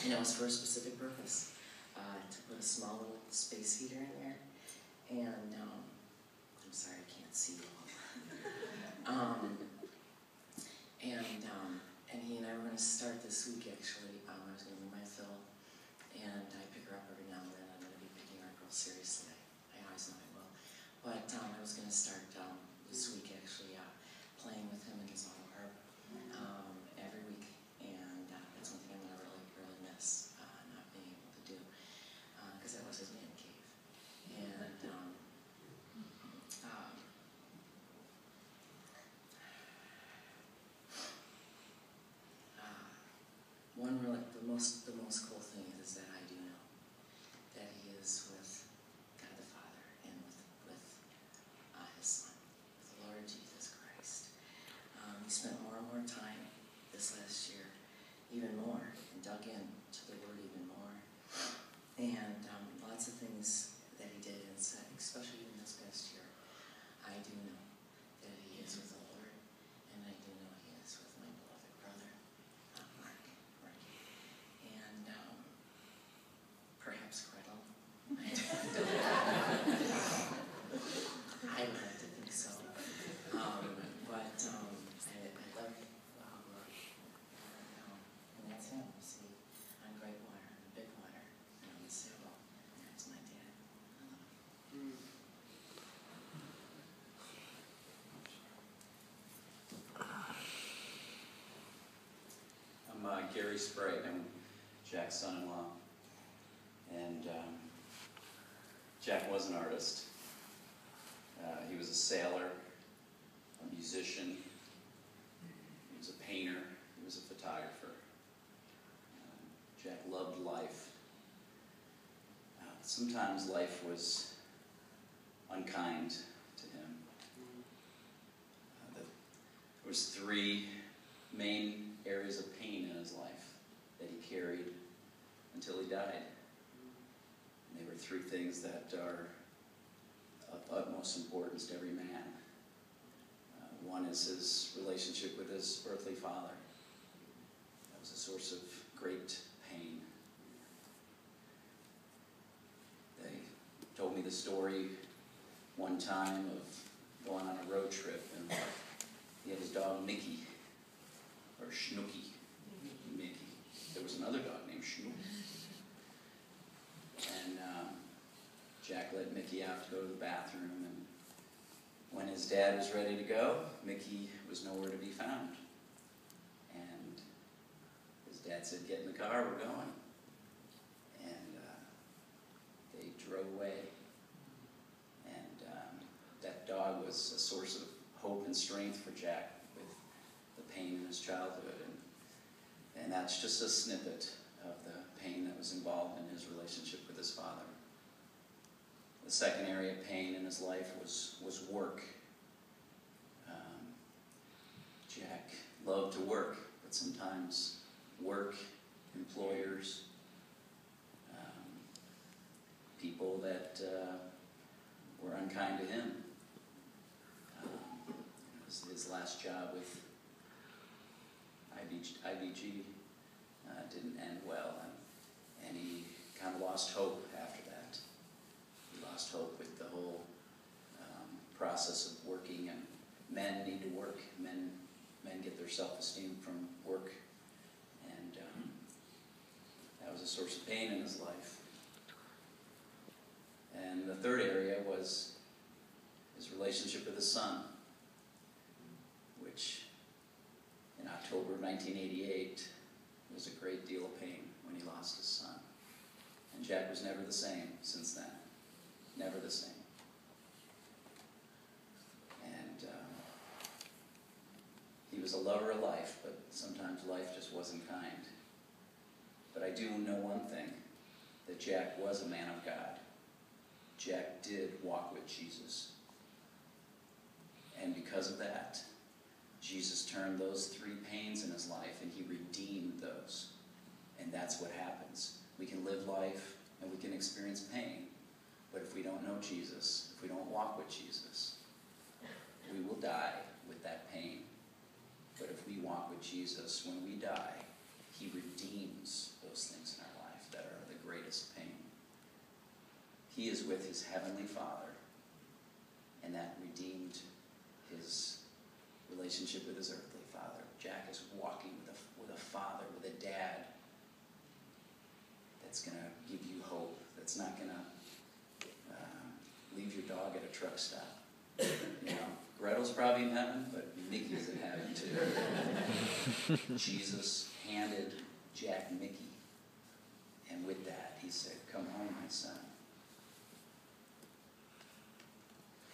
And it was for a specific purpose, to put a small little space heater in there. And I'm sorry, I can't see you all. And he and I were going to start this week, actually. I was going to be my Phil, and I pick her up every now and then. I'm going to be picking our girl seriously. I always know I will. But I was going to start this week, actually, playing with him in his auto harp every week. And that's one thing I'm going to really, really miss, not being able to do, because that was his man cave. And one really, the most cool thing is that I do know that he is with God the Father and with his Son, with the Lord Jesus Christ. He spent more and more time this last year, even more, and dug into the Word even more. And lots of things that he did and said, especially in this past year, I do know that he is with the Lord, and I do know he is with my beloved brother, Mark. And perhaps Gretel. I would like to think so. But I love it. And that's him, see, on great water, on big water, and on the sailboat. And that's my dad. I love him. I'm Gary Sprague. I'm Jack's son-in-law. And Jack was an artist. He was a sailor, a musician. He was a painter. He was a photographer. Jack loved life. Sometimes life was unkind to him. There was three main areas of pain in his life that he carried until he died. And they were three things that are of utmost importance to every man. One is his relationship with his earthly father. That was a source of great pain. They told me the story one time of going on a road trip, and he had his dog Mickey, or Schnooky, Mickey. There was another dog named Schnook. And Jack led Mickey out to go to the bathroom, and when his dad was ready to go, Mickey was nowhere to be found. And his dad said, "Get in the car, we're going." And they drove away. And that dog was a source of hope and strength for Jack with the pain in his childhood. And that's just a snippet of the pain that was involved in his relationship with his father. The second area of pain in his life was work. Jack loved to work, but sometimes work, employers, people that were unkind to him. His last job with IBG didn't end well, and he kind of lost hope after that. He lost hope with the whole process of working, and men need to work. Men get their self-esteem from work, and that was a source of pain in his life. And the third area was his relationship with his son, which in October of 1988 was a great deal of pain when he lost his son. And Jack was never the same since then. Never the same. And he was a lover of life, but sometimes life just wasn't kind. But I do know one thing, that Jack was a man of God. Jack did walk with Jesus. And because of that, Jesus turned those three pains in his life, and he redeemed those. And that's what happens. We can live life, and we can experience pain. But if we don't know Jesus, if we don't walk with Jesus, we will die with that pain. But if we walk with Jesus, when we die, he redeems those things in our life. he is with his heavenly Father, and that redeemed his relationship with his earthly father. Jack is walking with a father, with a dad that's going to give you hope, that's not going to leave your dog at a truck stop. You know, Gretel's probably in heaven, but Mickey's in heaven too. Jesus handed Jack Mickey, and with that he said, "Come home, my son."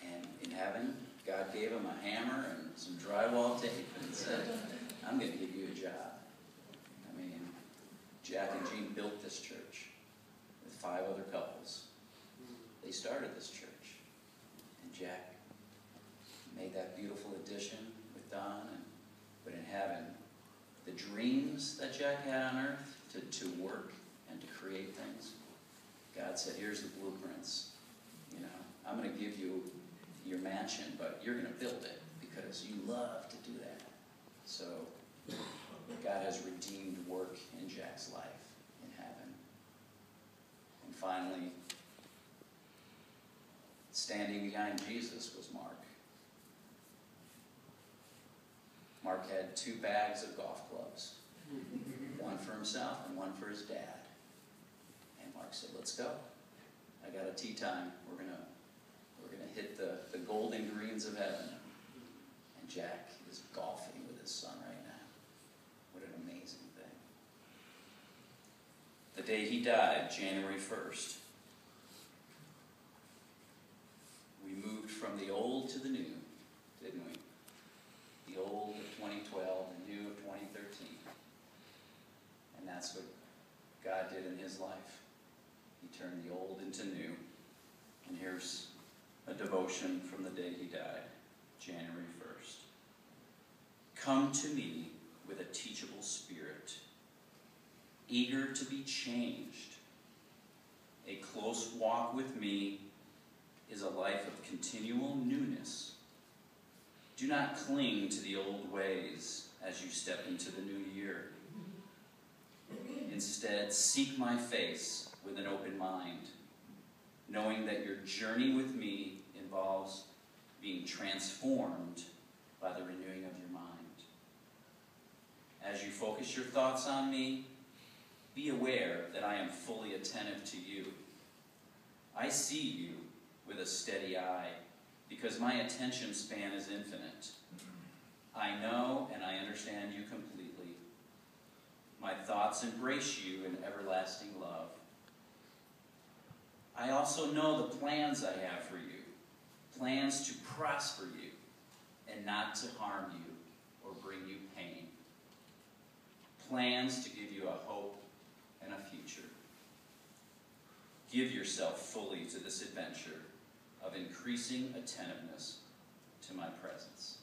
And in heaven, God gave him a hammer and some drywall tape and said, "I'm going to give you a job." I mean, Jack and Jean built this church with 5 other couples. They started this church. And Jack made that beautiful addition with Don. But in heaven, the dreams that Jack had on earth to work and to create things, God said, "Here's the blueprints. You know, I'm going to give you your mansion, but you're going to build it because you love to do that." So God has redeemed work in Jack's life in heaven. And finally, standing behind Jesus was Mark. Mark had 2 bags of golf clubs, one for himself and one for his dad. And Mark said, "Let's go. I got a tee time. We're gonna hit the golden greens of heaven." And Jack is golfing with his son right now. What an amazing thing. The day he died, January 1st, we moved from the old to the new, didn't we? The old of 2012, the new of 2013. And that's what God did in his life. He turned the old into new. And here's a devotion from the day he died, January 1st. "Come to me with a teachable spirit, eager to be changed. A close walk with me is a life of continual newness. Do not cling to the old ways as you step into the new year. Instead, seek my face with an open mind, knowing that your journey with me involves being transformed by the renewing of your mind. As you focus your thoughts on me, be aware that I am fully attentive to you. I see you with a steady eye because my attention span is infinite. I know and I understand you completely. My thoughts embrace you in everlasting love. I also know the plans I have for you, plans to prosper you and not to harm you or bring you pain, plans to give you a hope and a future. Give yourself fully to this adventure of increasing attentiveness to my presence."